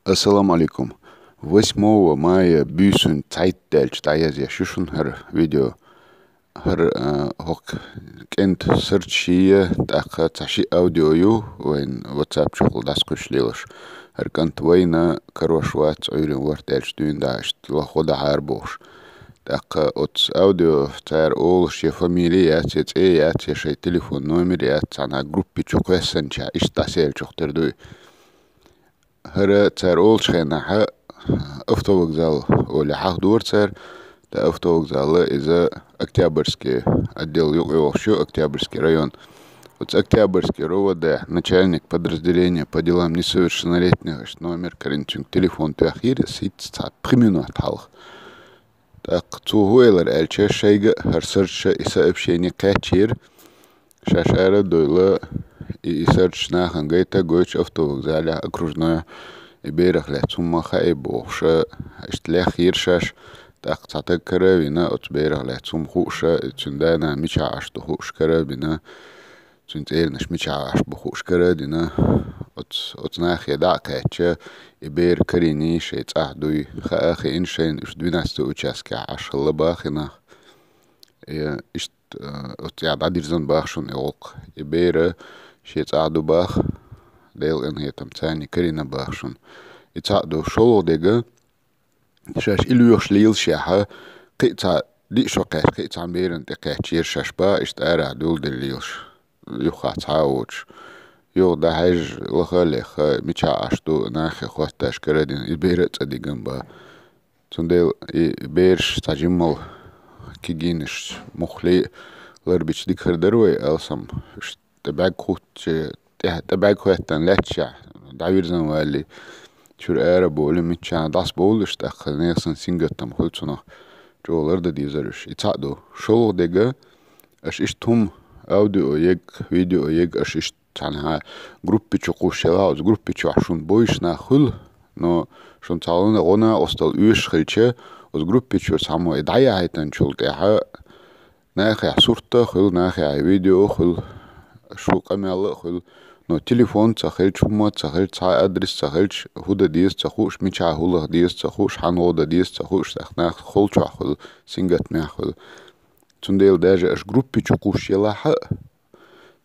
Ассаламу алейкум. 8 мая бюсүн цайтдэлч таязя шушун хэр видео хэр хок кент сырчия таха цаши аудиою вайн WhatsApp чухл дасқушлилаш. Хэр кант вайна карвашвац ойрин вартэлч дүйндашт лахода харбош. Таха от аудио цайр ол ши фамилия яц яц ши телефон номер яц ана группи чухвесенча иштасел чухтердуй. هر تر اول شخنا ح автовокзал ولا حق دور تر تا автовокзалы إذا октябрьский отдел шо октябрьский район. Вот октябрьский ровода начальник подразделения по делам несовершеннолетних номер коринчинг телефон тахир сит приминут халх. Так цугуэлэр эльче шейга харсерча и сообщение качир шашара дойла и серч нахаң гайта гойч автовокзаля окружное и берег лецума хайбоша иштлях иршаш так цатак карабина от берег лецум хуша цундана мичаш то хуш карабина цунтельнаш мичаш бухуш карадина от нахе дакача и бер карини шейц ахдуй хаахи иншейн уж 12 участке ашаллабахина ишт от я дадирзан бахшун иолк и бер شيت عادو باخ ديل ان هي تمتاني كرينا باخشون يتعدو شو ديجا شاش إلو يخشليل شاحة قيتا دي شو قاش قيتا ميرن تقاش يرشاش با اشتارع دول دليلش يوخا تعاوش يو دا هاج لخاليخ ميشا عشتو ناخي خواتاش كردين يبيرت اديگن با تون ديل يبيرش تاجمل كيجينش مخلي لربيش ديك هردروي ألسم تبعك خواتن لاتشع دعوير زنوالي شور آرب ولي ميتشان داس بولش تاخل نيسان سينغتم خلصنا جو الارد ديزرش يتعدو شو ديگا اش اشتهم اوديو يج فيديو يج اش اشتانها جروبي چوقوش يلاوز جروبي چوحشون بويش ناخل نو شون تعالونا غونا استال اوش خلچه از جروبي چو سامو ادعايا هايتن چولتها ناخي صورته خل ناخي فيديو خل شو قميالله خل نو تليفون تخيل شوما تخيل تا ادرس تخيل هودا ديس تخوش ميچا هولا ديس تخوش حنودا ديس تخوش تخنا خل چا خل سينغت ميخل تنديل داجا اش جروبي چوقوش يلاح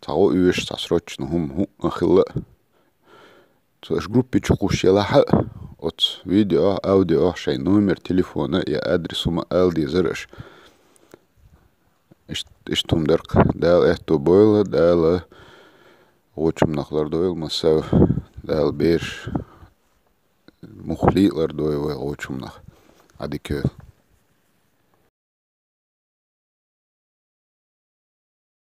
تاو يوش تسروچ نهم خل تو اش جروبي چوقوش يلاح ات فيديو اوديو شي نومر تليفون يا ادرس وما ال ديزرش اشتم درق دال اتو بويل دال وچم نخلر دويل مساو دال بير مخليقلر دويل وچم نخ ادي كيل